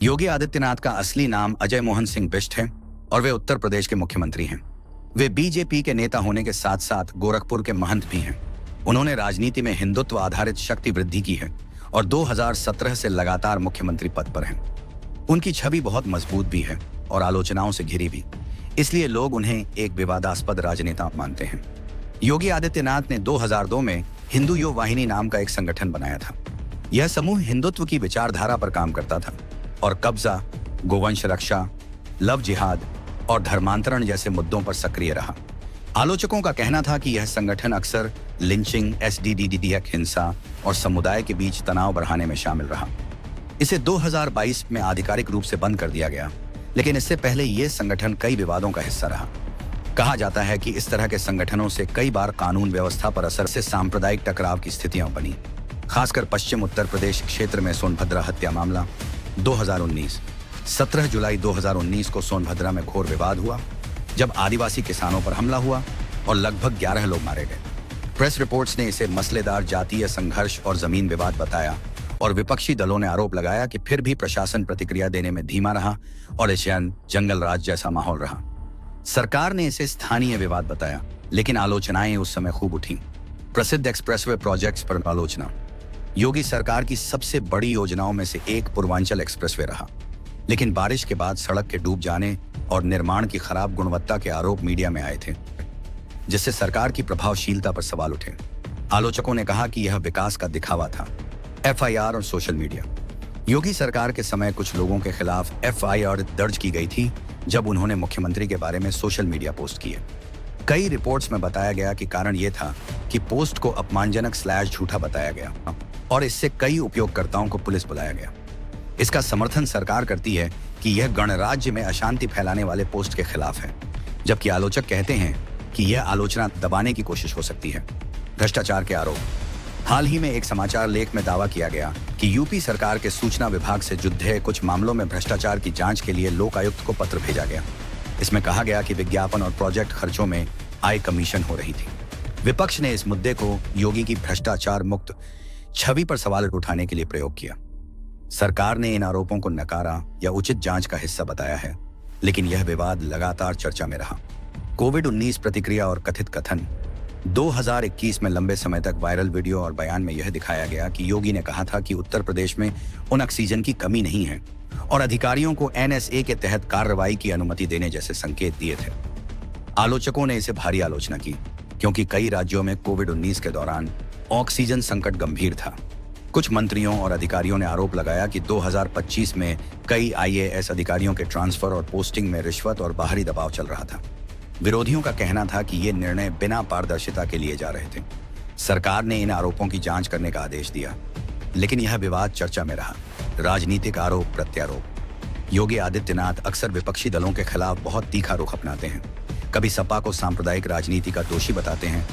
योगी आदित्यनाथ का असली नाम अजय मोहन सिंह बिष्ट है और वे उत्तर प्रदेश के मुख्यमंत्री हैं। वे बीजेपी के नेता होने के साथ साथ गोरखपुर के महंत भी हैं। उन्होंने राजनीति में हिंदुत्व आधारित शक्ति वृद्धि की है और 2017 से लगातार मुख्यमंत्री पद पर हैं। उनकी छवि बहुत मजबूत भी है और आलोचनाओं से घिरी भी, इसलिए लोग उन्हें एक विवादास्पद राजनेता मानते हैं। योगी आदित्यनाथ ने 2002 में हिंदू युवा वाहिनी नाम का एक संगठन बनाया था। यह समूह हिंदुत्व की विचारधारा पर काम करता था और कब्जा, गोवंश रक्षा, लव जिहाद और धर्मांतरण जैसे मुद्दों पर सक्रिय रहा। आलोचकों का कहना था कि यह संगठन अक्सर लिंचिंग, एसडीडीडीएक हिंसा और समुदाय के बीच तनाव बढ़ाने में शामिल रहा। इसे 2022 में आधिकारिक रूप से बंद कर दिया गया, लेकिन इससे पहले यह संगठन कई विवादों का हिस्सा रहा। कहा जाता है कि इस तरह के संगठनों से कई बार कानून व्यवस्था पर असर से सांप्रदायिक टकराव की स्थितियां बनी। खासकर पश्चिम उत्तर प्रदेश क्षेत्र में सोनभद्रा हत्या मामला 2019 17 जुलाई 2019 को सोनभद्रा में घोर विवाद हुआ, जब आदिवासी किसानों पर हमला हुआ और लगभग 11 लोग मारे गए। प्रेस रिपोर्ट्स ने इसे मसलेदार जातीय संघर्ष और जमीन विवाद बताया और विपक्षी दलों ने आरोप लगाया कि फिर भी प्रशासन प्रतिक्रिया देने में धीमा रहा और इस जंगल राज जैसा माहौल रहा। सरकार ने इसे स्थानीय विवाद बताया, लेकिन आलोचनाएं उस समय खूब उठी। प्रसिद्ध एक्सप्रेसवे प्रोजेक्ट्स पर आलोचना। योगी सरकार की सबसे बड़ी योजनाओं में से एक पूर्वांचल एक्सप्रेसवे रहा, लेकिन बारिश के बाद सड़क के डूब जाने और निर्माण की खराब गुणवत्ता के आरोप मीडिया में आए थे, जिससे सरकार की प्रभावशीलता पर सवाल उठे। आलोचकों ने कहा कि यह विकास का दिखावा था। एफआईआर और सोशल मीडिया। योगी सरकार के समय कुछ लोगों के खिलाफ एफआईआर दर्ज की गई थी जब उन्होंने मुख्यमंत्री के बारे में सोशल मीडिया पोस्ट किए। कई रिपोर्ट्स में बताया गया कि कारण यह था कि पोस्ट को अपमानजनक / झूठा बताया गया और इससे कई उपयोगकर्ताओं को पुलिस बुलाया गया। इसका समर्थन सरकार करती है कि यह गणराज्य में अशांति फैलाने वाले पोस्ट के खिलाफ है, जबकि आलोचक कहते हैं कि यह आलोचना दबाने की कोशिश हो सकती है। भ्रष्टाचार के आरोप। हाल ही में एक समाचार लेख में दावा किया गया कि यूपी सरकार के सूचना विभाग से जुड़े कुछ मामलों में भ्रष्टाचार की जांच के लिए लोकायुक्त को पत्र भेजा गया। इसमें कहा गया कि विज्ञापन और प्रोजेक्ट खर्चों में आय कमीशन हो रही थी। विपक्ष ने इस मुद्दे को योगी की भ्रष्टाचार मुक्त छवि पर सवाल उठाने के लिए प्रयोग किया। सरकार ने इन आरोपों को नकारा या उचित जांच का हिस्सा बताया है, लेकिन यह विवाद लगातार चर्चा में रहा। कोविड-19 प्रतिक्रिया और कथित कथन। 2021 में लंबे समय तक वायरल वीडियो और बयान में यह दिखाया गया कि योगी ने कहा था कि उत्तर प्रदेश में उन ऑक्सीजन की कमी नहीं है और अधिकारियों को एनएसए के तहत कार्रवाई की अनुमति देने जैसे संकेत दिए थे। आलोचकों ने इसे भारी आलोचना की, क्योंकि कई राज्यों में कोविड-19 के दौरान ऑक्सीजन संकट गंभीर था। कुछ मंत्रियों और अधिकारियों ने आरोप लगाया कि 2025 में कई आईएएस अधिकारियों के ट्रांसफर और पोस्टिंग में रिश्वत और बाहरी दबाव चल रहा था। विरोधियों का कहना था कि ये निर्णय बिना पारदर्शिता के लिए जा रहे थे। सरकार ने इन आरोपों की जांच करने का आदेश दिया, लेकिन यह विवाद चर्चा में रहा। राजनीतिक आरोप प्रत्यारोप। योगी आदित्यनाथ अक्सर विपक्षी दलों के खिलाफ बहुत तीखा रुख अपनाते हैं। कभी सपा को सांप्रदायिक राजनीति का दोषी बताते हैं,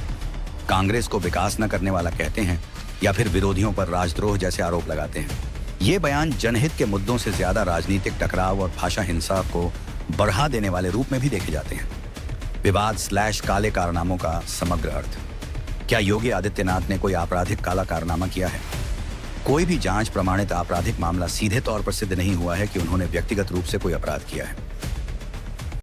कांग्रेस को विकास न करने वाला कहते हैं, या फिर विरोधियों पर राजद्रोह जैसे आरोप लगाते हैं। ये बयान जनहित के मुद्दों से ज्यादा राजनीतिक टकराव और भाषा हिंसा को बढ़ा देने वाले रूप में भी देखे जाते हैं। विवाद / काले कारनामों का समग्र अर्थ। क्या योगी आदित्यनाथ ने कोई आपराधिक काला कारनामा किया है? कोई भी जांच प्रमाणित आपराधिक मामला सीधे तौर पर सिद्ध नहीं हुआ है कि उन्होंने व्यक्तिगत रूप से कोई अपराध किया है।